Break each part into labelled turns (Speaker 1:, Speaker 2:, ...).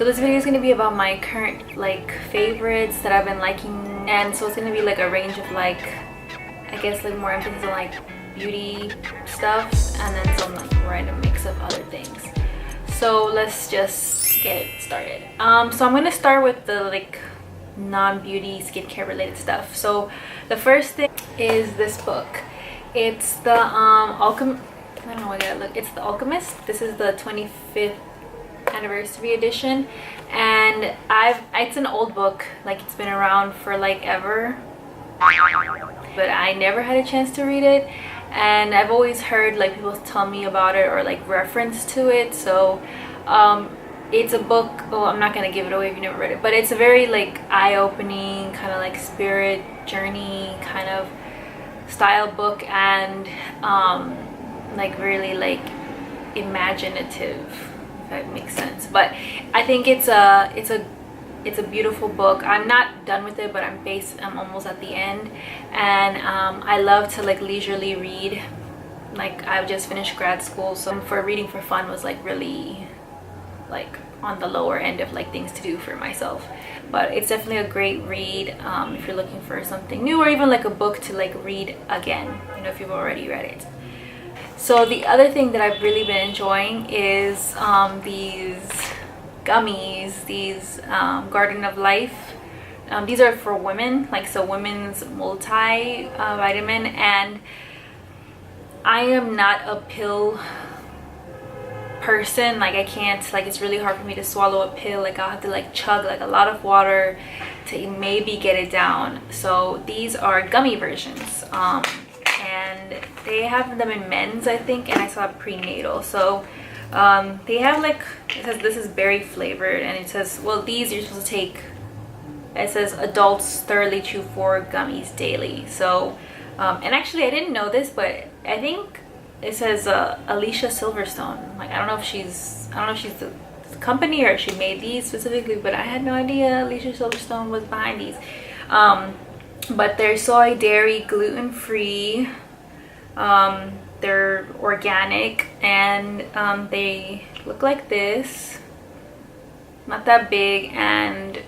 Speaker 1: So this video is going to be about my current like favorites that I've been liking, and so it's going to be like a range of like, I guess like more emphasis on like beauty stuff and then some like random mix of other things. So let's just get it started. So I'm going to start with the like non-beauty skincare related stuff. So the first thing is this book. It's the Alchemist. I don't know what I gotta look. It's the Alchemist. This is the 25th anniversary edition, and it's an old book, like it's been around for like ever, but I never had a chance to read it, and I've always heard like people tell me about it or like reference to it. So it's a book, well, I'm not gonna give it away if you never read it, but it's a very like eye-opening kind of like spirit journey kind of style book, and like really like imaginative, if that makes sense. But I think it's a beautiful book. I'm not done with it, but I'm almost at the end, and I love to like leisurely read. Like I've just finished grad school, so for reading for fun was like really like on the lower end of like things to do for myself. But it's definitely a great read if you're looking for something new, or even like a book to like read again, you know, if you've already read it. So the other thing that I've really been enjoying is these gummies, these Garden of Life. These are for women, like so women's multi vitamin, and I am not a pill person. Like I can't, like it's really hard for me to swallow a pill. Like I'll have to like chug like a lot of water to maybe get it down. So these are gummy versions, and they have them in men's, I think, and I saw prenatal. So they have like, it says this is berry flavored, and it says, well, these you're supposed to take, it says adults thoroughly chew 4 gummies daily. So and actually I didn't know this, but I think it says Alicia Silverstone. Like I don't know if she's the company or if she made these specifically, but I had no idea Alicia Silverstone was behind these. But they're soy, dairy, gluten-free, they're organic, and they look like this, not that big, and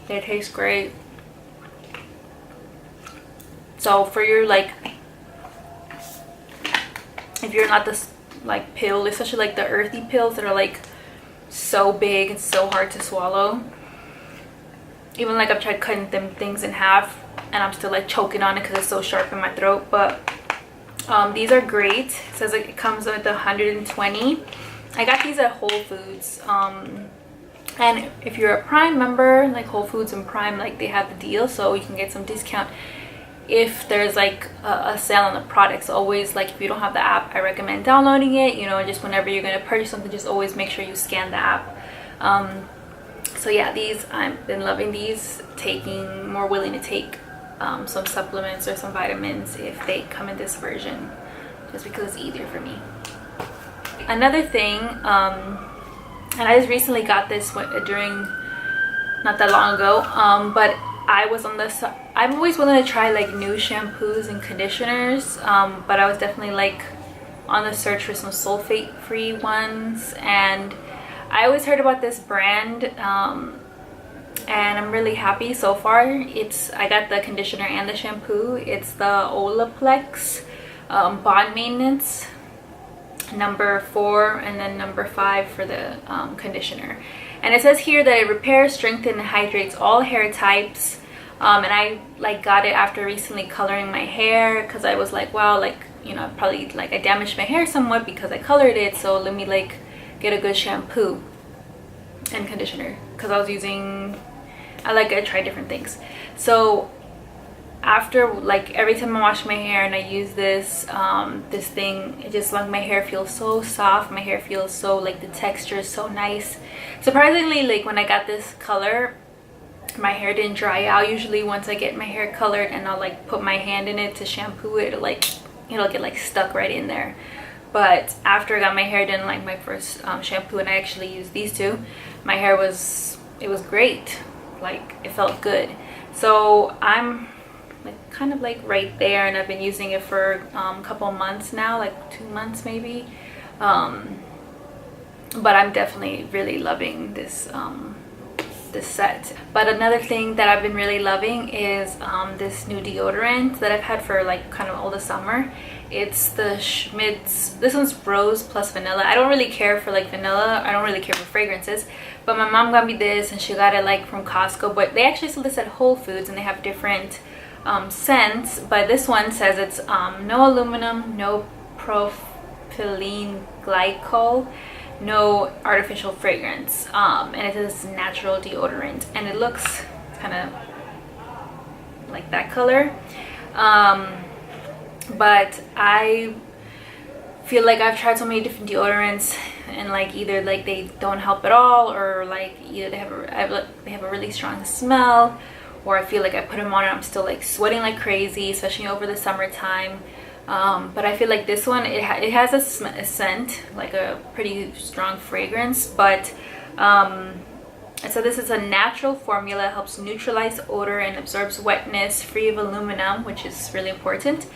Speaker 1: they taste great. So for your like, if you're not this like pill, especially like the earthy pills that are like so big and so hard to swallow, even like I've tried cutting them things in half and I'm still like choking on it because it's so sharp in my throat. But these are great. It says like it comes with 120. I got these at Whole Foods, and if you're a Prime member, like Whole Foods and Prime, like they have the deal, so you can get some discount if there's like a sale on the products. Always, like if you don't have the app, I recommend downloading it, you know, just whenever you're going to purchase something, just always make sure you scan the app. So yeah, these, I've been loving these, more willing to take some supplements or some vitamins if they come in this version, just because it's easier for me. Another thing, and I just recently got this during, not that long ago, but I was on this, I'm always willing to try like new shampoos and conditioners, but I was definitely like on the search for some sulfate free ones, and I always heard about this brand, and I'm really happy so far. I got the conditioner and the shampoo. It's the Olaplex Bond Maintenance number 4, and then number 5 for the conditioner. And it says here that it repairs, strengthens, and hydrates all hair types. And I like got it after recently coloring my hair, because I was like, wow, like, you know, probably like I damaged my hair somewhat because I colored it, so let me like get a good shampoo and conditioner, because I was using, I tried different things. So after like every time I wash my hair and I use this this thing, it just like my hair feels so soft, my hair feels so like the texture is so nice. Surprisingly, like when I got this color, my hair didn't dry out. Usually once I get my hair colored and I'll like put my hand in it to shampoo it, it'll get like stuck right in there. But after I got my hair done, like my first shampoo, and I actually used these two, my hair was great. Like it felt good. So I'm like kind of like right there, and I've been using it for a couple months now, like 2 months maybe. but I'm definitely really loving this this set. But another thing that I've been really loving is this new deodorant that I've had for like kind of all the summer. It's the Schmidts, this one's rose plus vanilla. I don't really care for like vanilla, I don't really care for fragrances, but my mom got me this and she got it like from Costco, but they actually sell this at Whole Foods and they have different scents. But this one says it's no aluminum, no propylene glycol, no artificial fragrance, and it is natural deodorant, and it looks kind of like that color. But I feel like I've tried so many different deodorants and like either like they don't help at all, or like either they have a really strong smell, or I feel like I put them on and I'm still like sweating like crazy, especially over the summertime. But I feel like this one, it has a scent, like a pretty strong fragrance, but so this is a natural formula, helps neutralize odor and absorbs wetness, free of aluminum, which is really important,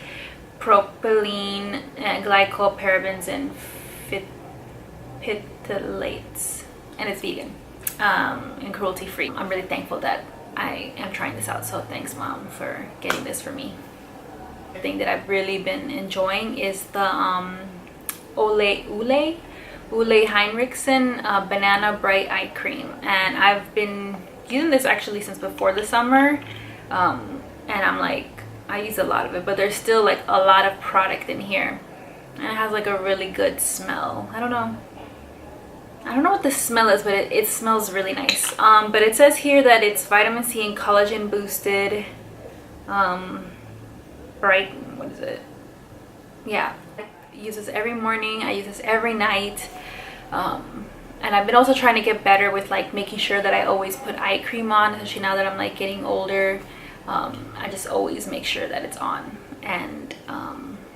Speaker 1: propylene, glycol, parabens, and phthalates, and it's vegan and cruelty free. I'm really thankful that I am trying this out, so thanks Mom for getting this for me. The thing that I've really been enjoying is the Olay Henriksen Banana Bright Eye Cream, and I've been using this actually since before the summer, and I'm like, I use a lot of it, but there's still like a lot of product in here, and it has like a really good smell. I don't know what the smell is, but it smells really nice. But it says here that it's vitamin C and collagen boosted, bright, what is it? Yeah, I use this every morning, I use this every night, and I've been also trying to get better with like making sure that I always put eye cream on, especially now that I'm like getting older. I just always make sure that it's on, and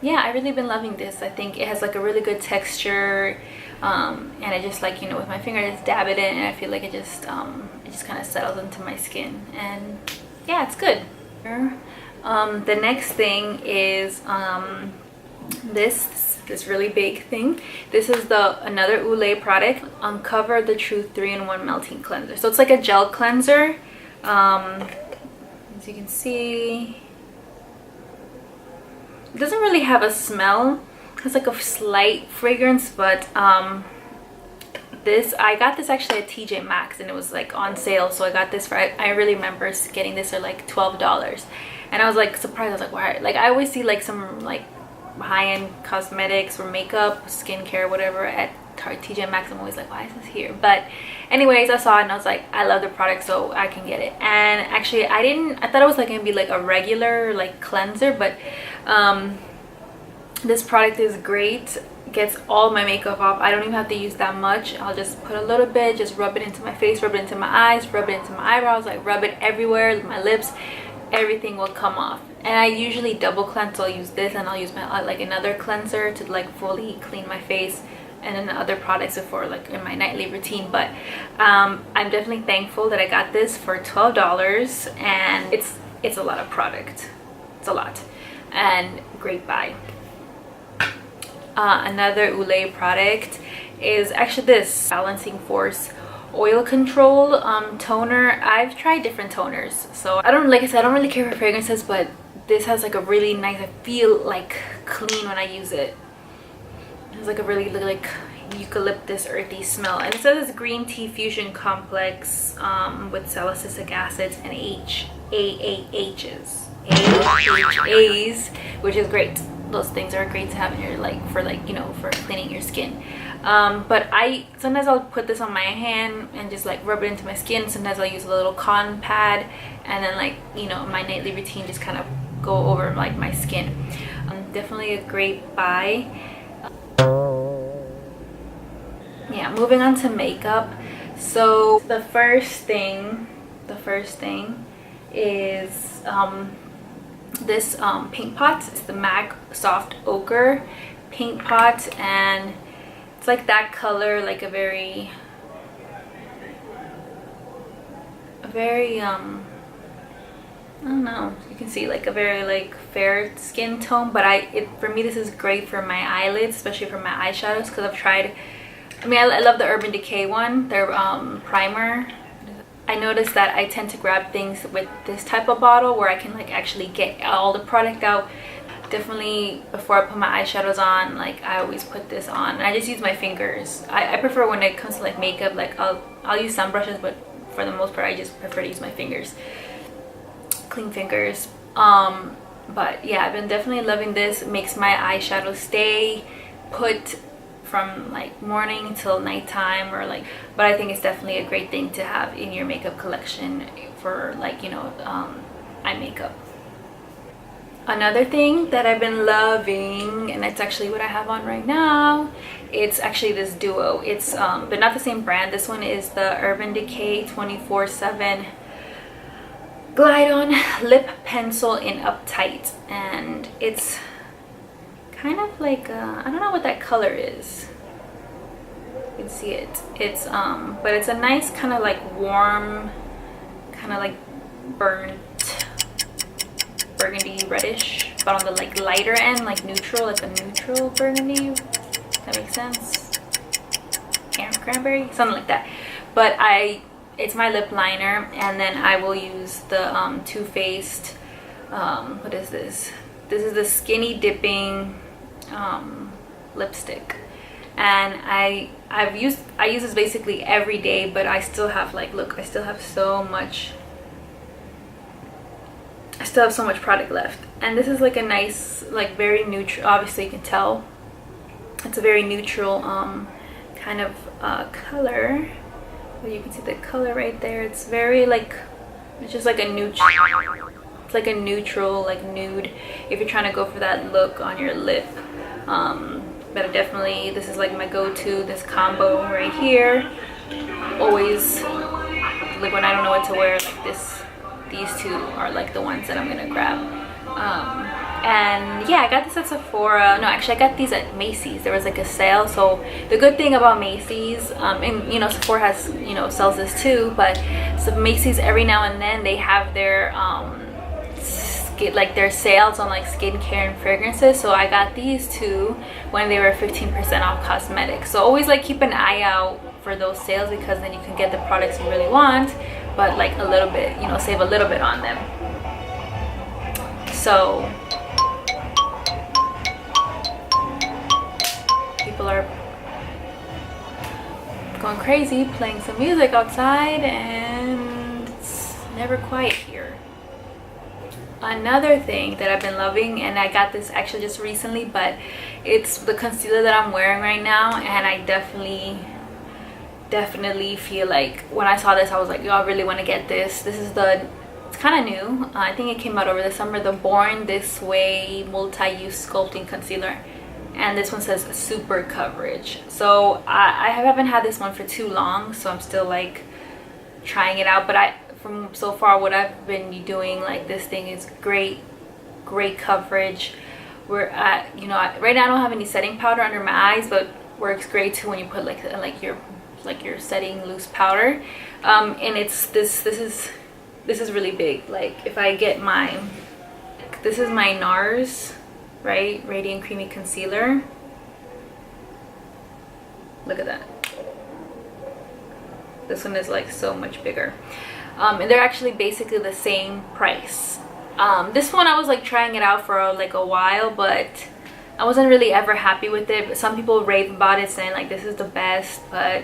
Speaker 1: yeah, I've really been loving this. I think it has like a really good texture, and I just like, you know, with my finger I just dab it in and I feel like it just kind of settles into my skin, and yeah, it's good. The next thing is this really big thing. This is another Olay product, Uncover the Truth 3-in-1 Melting Cleanser. So it's like a gel cleanser. As you can see, it doesn't really have a smell. It has like a slight fragrance, but I got this actually at TJ Maxx and it was like on sale, so I got this for, I really remember getting this for like $12, and I was like surprised. I was like, why? Like I always see like some like high-end cosmetics or makeup, skincare, whatever at TJ Maxx. I'm always like, why is this here? But anyways, I saw it and I was like, I love the product, so I can get it. And actually I thought it was like gonna be like a regular like cleanser, but this product is great. Gets all my makeup off. I don't even have to use that much. I'll just put a little bit, just rub it into my face, rub it into my eyes, rub it into my eyebrows, like rub it everywhere, my lips, everything will come off. And I usually double cleanse, so I'll use this and I'll use my like another cleanser to like fully clean my face, and then the other products before like in my nightly routine. But I'm definitely thankful that I got this for $12, and it's a lot of product. It's a lot, and great buy. Another Olay product is actually this Balancing Force Oil Control toner. I've tried different toners, so like I said, I don't really care for fragrances, but this has like a really nice, I feel like clean when I use it. It has like a really like eucalyptus earthy smell, and it says it's green tea fusion complex with salicylic acids and AHAs, which is great. Those things are great to have in your for cleaning your skin. But sometimes I'll put this on my hand and just like rub it into my skin. Sometimes I'll use a little cotton pad, and then like, you know, my nightly routine just kind of go over like my skin. Definitely a great buy. Yeah, moving on to makeup. So the first thing is this paint pot. It's the MAC Soft Ochre paint pot, and it's like that color, like a very I don't know, you can see like a very like fair skin tone, but for me this is great for my eyelids, especially for my eyeshadows, because I've tried I mean, I love the Urban Decay one, their primer. I noticed that I tend to grab things with this type of bottle where I can like actually get all the product out. Definitely before I put my eyeshadows on, like I always put this on, and I just use my fingers. I prefer when it comes to like makeup, like I'll use some brushes, but for the most part I just prefer to use my fingers, clean fingers. But yeah, I've been definitely loving this. It makes my eyeshadow stay put from like morning till nighttime, or like, but I think it's definitely a great thing to have in your makeup collection for like, you know, eye makeup. Another thing that I've been loving, and it's actually what I have on right now, it's actually this duo. It's but not the same brand. This one is the Urban Decay 24/7 Glide On Lip Pencil in Uptight, and it's kind of like I don't know what that color is. You can see it. It's but it's a nice kind of like warm, kind of like burnt burgundy reddish, but on the like lighter end, like neutral, like a neutral burgundy. That makes sense. Cranberry, something like that. But it's my lip liner, and then I will use the Too Faced what is this? This is the Skinny Dipping lipstick, and I use this basically every day, but I still have like, look, I still have so much product left. And this is like a nice, like very neutral, obviously you can tell it's a very neutral kind of color. Well, you can see the color right there. It's very like, it's just like a neutral, it's like a neutral, like nude, if you're trying to go for that look on your lip. But definitely this is like my go-to, this combo right here. Always like when I don't know what to wear, like this, these two are like the ones that I'm gonna grab. And yeah, I got this at Sephora. No, actually I got these at Macy's. There was like a sale. So the good thing about Macy's, and you know, Sephora has, you know, sells this too, but so Macy's every now and then they have their like their sales on like skincare and fragrances. So I got these two when they were 15% off cosmetics. So always like keep an eye out for those sales, because then you can get the products you really want, but like a little bit, you know, save a little bit on them. So people are going crazy playing some music outside, and it's never quiet here. Another thing that I've been loving, and I got this actually just recently, but it's the concealer that I'm wearing right now, and I definitely feel like when I saw this I was like, yo, I really want to get this. This is it's kind of new. I think it came out over the summer, the Born This Way multi-use sculpting concealer, and this one says super coverage. So I haven't had this one for too long, so I'm still like trying it out, but from so far what I've been doing, like this thing is great coverage. We're at, you know, right now I don't have any setting powder under my eyes, but works great too when you put like your setting loose powder. And it's this is really big. Like if I get this is my NARS, right, Radiant Creamy Concealer. Look at that. This one is like so much bigger. And they're actually basically the same price. This one I was like trying it out for like a while, but I wasn't really ever happy with it. But some people rave about it, saying like this is the best, but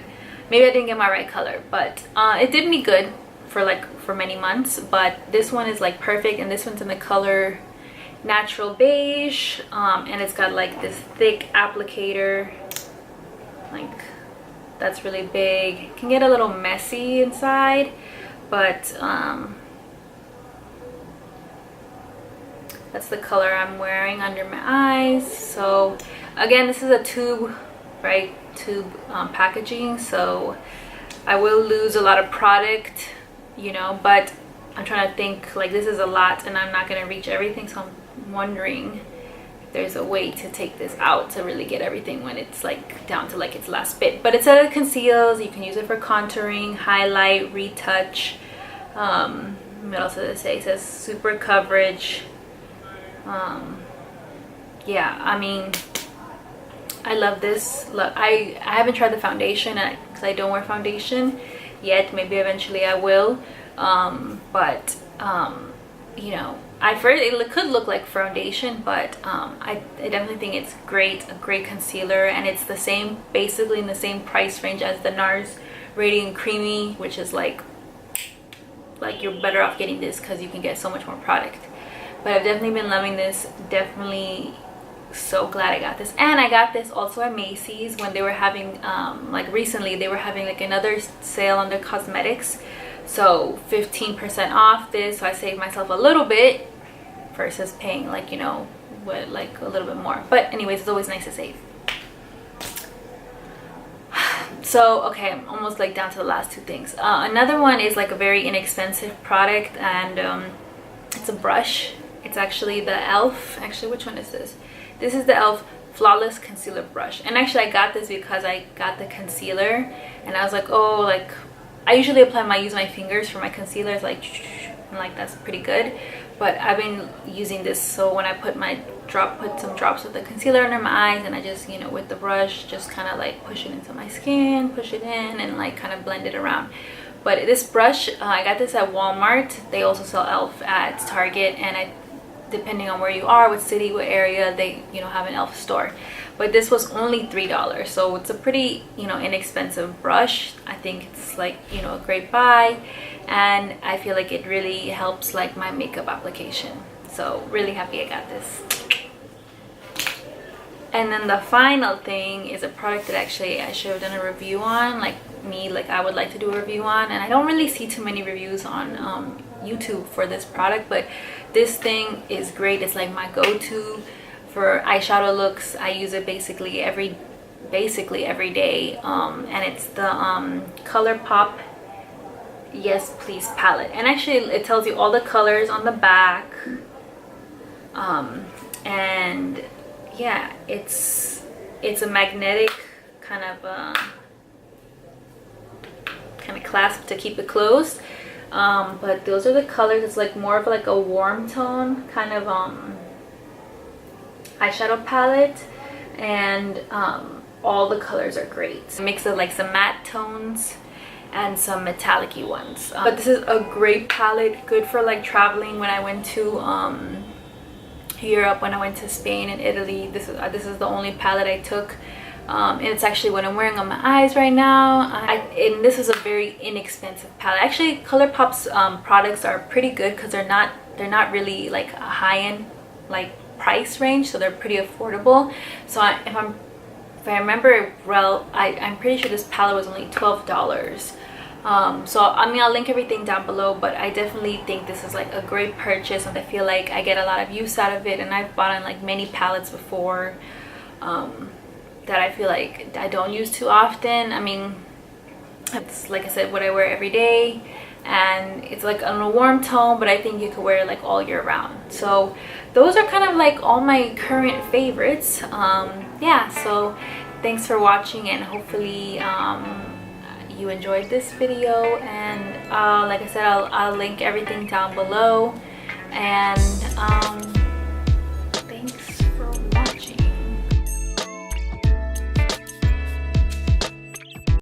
Speaker 1: maybe I didn't get my right color. But it did me good for many months. But this one is like perfect, and this one's in the color Natural Beige, and it's got like this thick applicator, like that's really big. It can get a little messy inside, but that's the color I'm wearing under my eyes. So again, this is a tube, right, tube packaging, so I will lose a lot of product, you know, but I'm trying to think, like this is a lot and I'm not going to reach everything, so I'm wondering if there's a way to take this out to really get everything when it's like down to like its last bit. But it said it conceals. You can use it for contouring, highlight, retouch. What else does it say? It says super coverage. Yeah, I mean, I love this look. I haven't tried the foundation because I don't wear foundation yet. Maybe eventually I will, but you know, first it could look like foundation, but I definitely think it's a great concealer, and it's the same, basically in the same price range as the NARS Radiant Creamy, which is like you're better off getting this because you can get so much more product. But I've definitely been loving this. Definitely so glad I got this. And I got this also at Macy's when they were having like recently they were having like another sale on their cosmetics, so 15% off this, so I saved myself a little bit versus paying like, you know, what, like a little bit more. But anyways, it's always nice to save. So okay, I'm almost like down to the last two things. Another one is like a very inexpensive product, and it's a brush. It's actually the e.l.f. Actually, which one is this? This is the e.l.f. Flawless Concealer Brush. And actually I got this because I got the concealer and I was like, oh, like I usually use my fingers for my concealers, like, and like that's pretty good. But I've been using this, so when I put some drops of the concealer under my eyes, and I just, you know, with the brush just kind of like push it into my skin, push it in, and like kind of blend it around. But this brush, I got this at Walmart. They also sell e.l.f. at Target, and depending on where you are, what city, what area, they, you know, have an e.l.f. store. But this was only $3, so it's a pretty, you know, inexpensive brush. I think it's like, you know, a great buy, and I feel like it really helps like my makeup application. So really happy I got this. And then the final thing is a product that actually I should have done a review on, like I would like to do a review on, and I don't really see too many reviews on YouTube for this product, but this thing is great. It's like my go-to for eyeshadow looks. I use it basically every day, and it's the Colorpop Yes Please palette, and actually it tells you all the colors on the back, and yeah, it's a magnetic kind of clasp to keep it closed, but those are the colors. It's like more of like a warm tone kind of eyeshadow palette, and all the colors are great. It's a mix of like some matte tones and some metallic-y ones, but this is a great palette, good for like traveling. When I went to Europe, when I went to Spain and Italy, this is the only palette I took, and it's actually what I'm wearing on my eyes right now. And this is a very inexpensive palette. Actually, Colourpop's products are pretty good because they're not really like a high-end like price range, so they're pretty affordable. So if I remember well, I'm pretty sure this palette was only $12. So I mean, I'll link everything down below, but I definitely think this is like a great purchase, and I feel like I get a lot of use out of it. And I've bought on like many palettes before that I feel like I don't use too often. I mean, it's like I said, what I wear every day, and it's like on a warm tone, but I think you could wear it like all year round. So those are kind of like all my current favorites. Yeah, so thanks for watching, and hopefully you enjoyed this video, and like I said, I'll link everything down below, and